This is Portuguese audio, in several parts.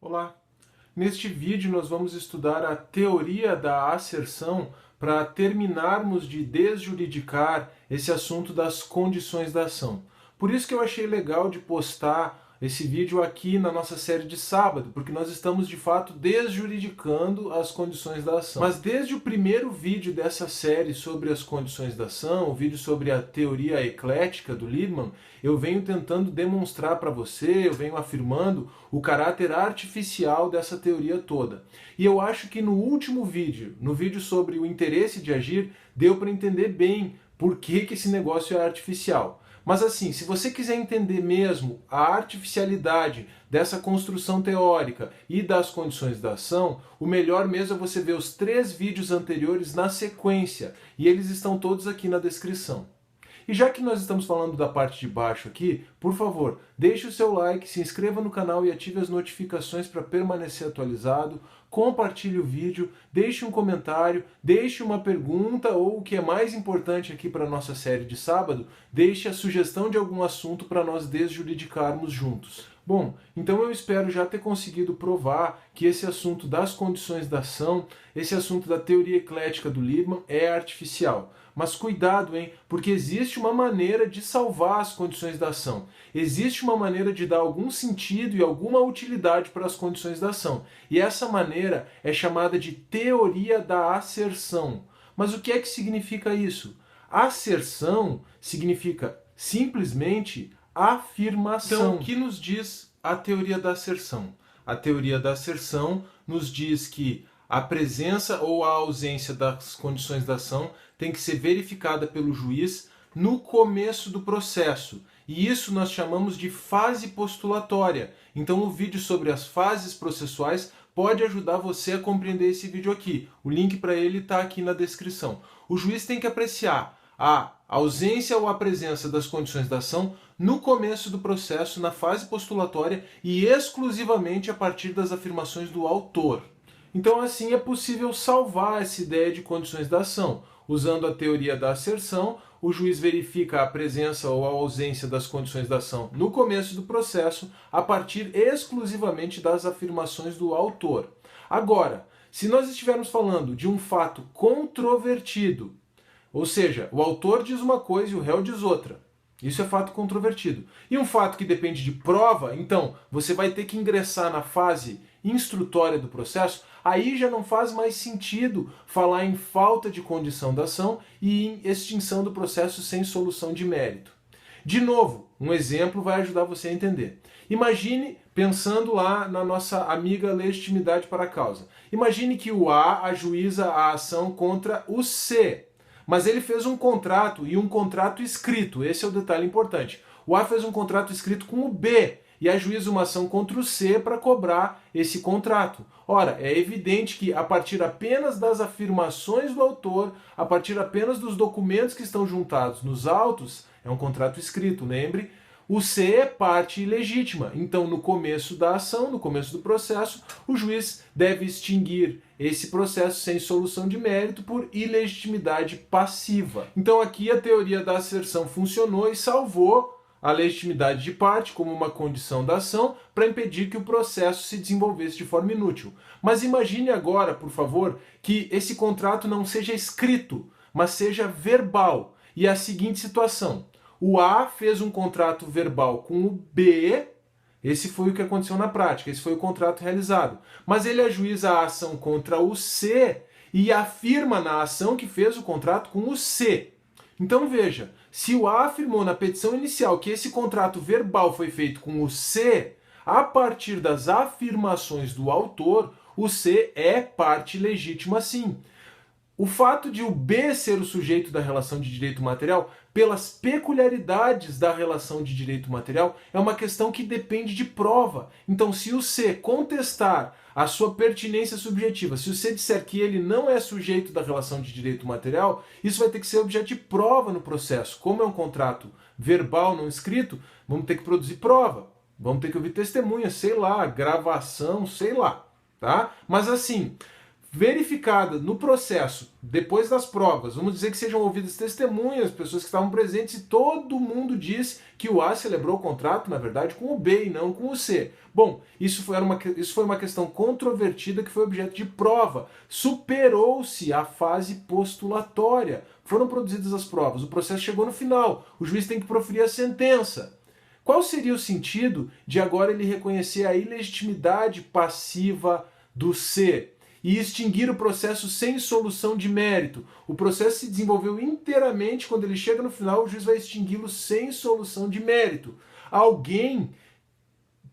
Olá! Neste vídeo nós vamos estudar a teoria da asserção para terminarmos de desjuridicar esse assunto das condições da ação. Por isso que eu achei legal de postar esse vídeo aqui na nossa série de sábado, porque nós estamos de fato desjuridicando as condições da ação. Mas desde o primeiro vídeo dessa série sobre as condições da ação, o vídeo sobre a teoria eclética do Liebman, eu venho tentando demonstrar para você, eu venho afirmando o caráter artificial dessa teoria toda. E eu acho que no último vídeo, no vídeo sobre o interesse de agir, deu para entender bem por que esse negócio é artificial. Mas assim, se você quiser entender mesmo a artificialidade dessa construção teórica e das condições da ação, o melhor mesmo é você ver os 3 vídeos anteriores na sequência, e eles estão todos aqui na descrição. E já que nós estamos falando da parte de baixo aqui, por favor, deixe o seu like, se inscreva no canal e ative as notificações para permanecer atualizado, compartilhe o vídeo, deixe um comentário, deixe uma pergunta ou, o que é mais importante aqui para a nossa série de sábado, deixe a sugestão de algum assunto para nós desjuridicarmos juntos. Bom, então eu espero já ter conseguido provar que esse assunto das condições da ação, esse assunto da teoria eclética do Liebman é artificial. Mas cuidado, hein? Porque existe uma maneira de salvar as condições da ação. Existe uma maneira de dar algum sentido e alguma utilidade para as condições da ação. E essa maneira é chamada de teoria da asserção. Mas o que é que significa isso? Asserção significa simplesmente afirmação. Então, o que nos diz a teoria da asserção? A teoria da asserção nos diz que a presença ou a ausência das condições da ação tem que ser verificada pelo juiz no começo do processo. E isso nós chamamos de fase postulatória. Então o vídeo sobre as fases processuais pode ajudar você a compreender esse vídeo aqui. O link para ele está aqui na descrição. O juiz tem que apreciar a ausência ou a presença das condições da ação no começo do processo, na fase postulatória e exclusivamente a partir das afirmações do autor. Então assim é possível salvar essa ideia de condições da ação. Usando a teoria da asserção, o juiz verifica a presença ou a ausência das condições da ação no começo do processo, a partir exclusivamente das afirmações do autor. Agora, se nós estivermos falando de um fato controvertido, ou seja, o autor diz uma coisa e o réu diz outra, isso é fato controvertido. E um fato que depende de prova, então você vai ter que ingressar na fase instrutória do processo, aí já não faz mais sentido falar em falta de condição da ação e em extinção do processo sem solução de mérito. De novo, um exemplo vai ajudar você a entender. Imagine, pensando lá na nossa amiga legitimidade para a causa, imagine que o A ajuiza a ação contra o C, mas ele fez um contrato, e um contrato escrito, esse é o detalhe importante. O A fez um contrato escrito com o B, e ajuiza uma ação contra o C para cobrar esse contrato. Ora, é evidente que a partir apenas das afirmações do autor, a partir apenas dos documentos que estão juntados nos autos, é um contrato escrito, lembre, o C é parte ilegítima. Então, no começo da ação, no começo do processo, o juiz deve extinguir esse processo sem solução de mérito por ilegitimidade passiva. Então, aqui a teoria da asserção funcionou e salvou a legitimidade de parte como uma condição da ação para impedir que o processo se desenvolvesse de forma inútil. Mas imagine agora, por favor, que esse contrato não seja escrito, mas seja verbal. E a seguinte situação: o A fez um contrato verbal com o B, esse foi o que aconteceu na prática, esse foi o contrato realizado. Mas ele ajuiza a ação contra o C e afirma na ação que fez o contrato com o C. Então veja, se o A afirmou na petição inicial que esse contrato verbal foi feito com o C, a partir das afirmações do autor, o C é parte legítima sim. O fato de o B ser o sujeito da relação de direito material, pelas peculiaridades da relação de direito material, é uma questão que depende de prova. Então, se o C contestar a sua pertinência subjetiva, se o C disser que ele não é sujeito da relação de direito material, isso vai ter que ser objeto de prova no processo. Como é um contrato verbal não escrito, vamos ter que produzir prova. Vamos ter que ouvir testemunha, sei lá, gravação, sei lá. Tá? Mas assim, verificada no processo, depois das provas, vamos dizer que sejam ouvidas testemunhas, pessoas que estavam presentes, e todo mundo diz que o A celebrou o contrato, na verdade, com o B e não com o C. Bom, isso foi uma questão controvertida que foi objeto de prova. Superou-se a fase postulatória. Foram produzidas as provas, o processo chegou no final, o juiz tem que proferir a sentença. Qual seria o sentido de agora ele reconhecer a ilegitimidade passiva do C e extinguir o processo sem solução de mérito? O processo se desenvolveu inteiramente, quando ele chega no final, o juiz vai extingui-lo sem solução de mérito. Alguém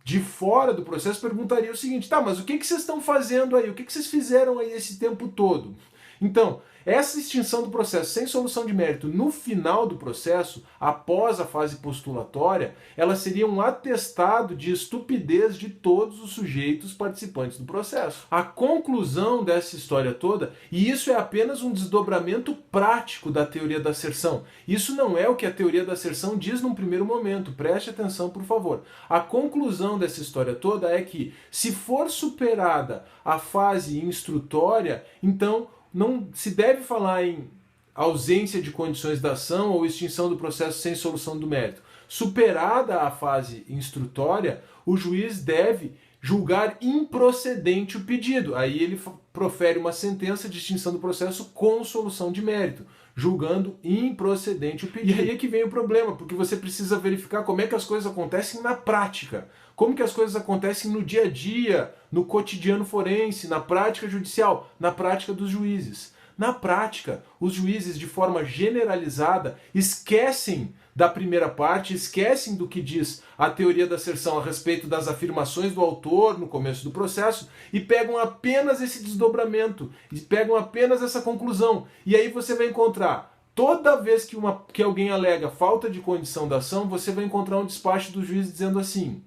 de fora do processo perguntaria o seguinte: tá, mas o que vocês estão fazendo aí? O que vocês fizeram aí esse tempo todo? Então, essa extinção do processo sem solução de mérito no final do processo, após a fase postulatória, ela seria um atestado de estupidez de todos os sujeitos participantes do processo. A conclusão dessa história toda, e isso é apenas um desdobramento prático da teoria da asserção, isso não é o que a teoria da asserção diz num primeiro momento, preste atenção por favor. A conclusão dessa história toda é que, se for superada a fase instrutória, então não se deve falar em ausência de condições da ação ou extinção do processo sem solução do mérito. Superada a fase instrutória, o juiz deve julgar improcedente o pedido. Aí ele profere uma sentença de extinção do processo com solução de mérito, julgando improcedente o pedido. E aí é que vem o problema, porque você precisa verificar como é que as coisas acontecem na prática. Como que as coisas acontecem no dia a dia, no cotidiano forense, na prática judicial, na prática dos juízes. Na prática, os juízes, de forma generalizada, esquecem da primeira parte, esquecem do que diz a teoria da asserção a respeito das afirmações do autor no começo do processo e pegam apenas esse desdobramento, e pegam apenas essa conclusão. E aí você vai encontrar, toda vez que alguém alega falta de condição da ação, você vai encontrar um despacho do juiz dizendo assim: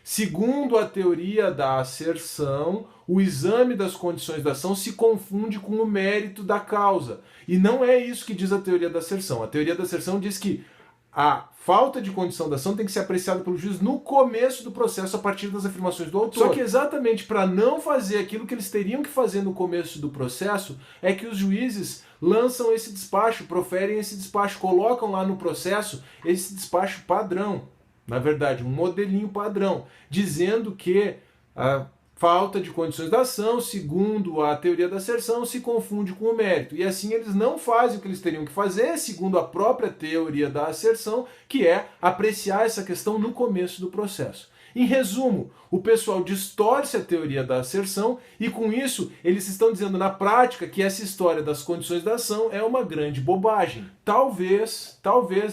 segundo a teoria da asserção, o exame das condições da ação se confunde com o mérito da causa. E não é isso que diz a teoria da asserção. A teoria da asserção diz que a falta de condição da ação tem que ser apreciada pelo juiz no começo do processo, a partir das afirmações do autor. Só que exatamente para não fazer aquilo que eles teriam que fazer no começo do processo, é que os juízes lançam esse despacho, proferem esse despacho, colocam lá no processo esse despacho padrão. Na verdade, um modelinho padrão, dizendo que a falta de condições da ação, segundo a teoria da asserção, se confunde com o mérito. E assim eles não fazem o que eles teriam que fazer, segundo a própria teoria da asserção, que é apreciar essa questão no começo do processo. Em resumo, o pessoal distorce a teoria da asserção e, com isso, eles estão dizendo na prática que essa história das condições da ação é uma grande bobagem. Talvez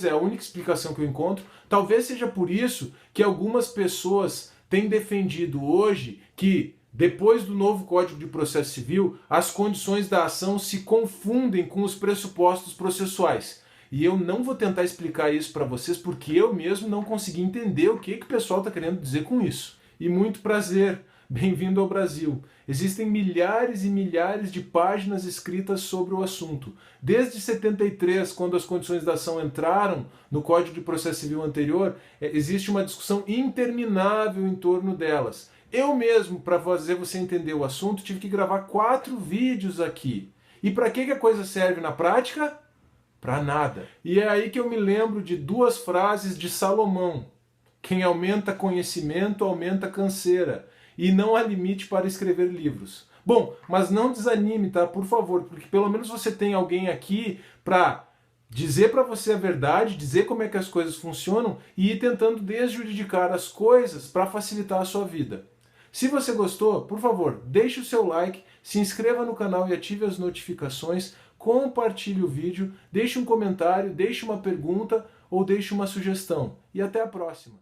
é a única explicação que eu encontro, talvez seja por isso que algumas pessoas têm defendido hoje que, depois do novo Código de Processo Civil, as condições da ação se confundem com os pressupostos processuais. E eu não vou tentar explicar isso para vocês porque eu mesmo não consegui entender o que o pessoal está querendo dizer com isso. E muito prazer, bem-vindo ao Brasil. Existem milhares e milhares de páginas escritas sobre o assunto. Desde 73, quando as condições da ação entraram no Código de Processo Civil anterior, existe uma discussão interminável em torno delas. Eu mesmo, para fazer você entender o assunto, tive que gravar 4 vídeos aqui. E para que a coisa serve na prática? Para nada. E é aí que eu me lembro de 2 frases de Salomão. Quem aumenta conhecimento, aumenta canseira. E não há limite para escrever livros. Bom, mas não desanime, tá? Por favor, porque pelo menos você tem alguém aqui para dizer para você a verdade, dizer como é que as coisas funcionam e ir tentando desjuridicar as coisas para facilitar a sua vida. Se você gostou, por favor, deixe o seu like, se inscreva no canal e ative as notificações, compartilhe o vídeo, deixe um comentário, deixe uma pergunta ou deixe uma sugestão. E até a próxima!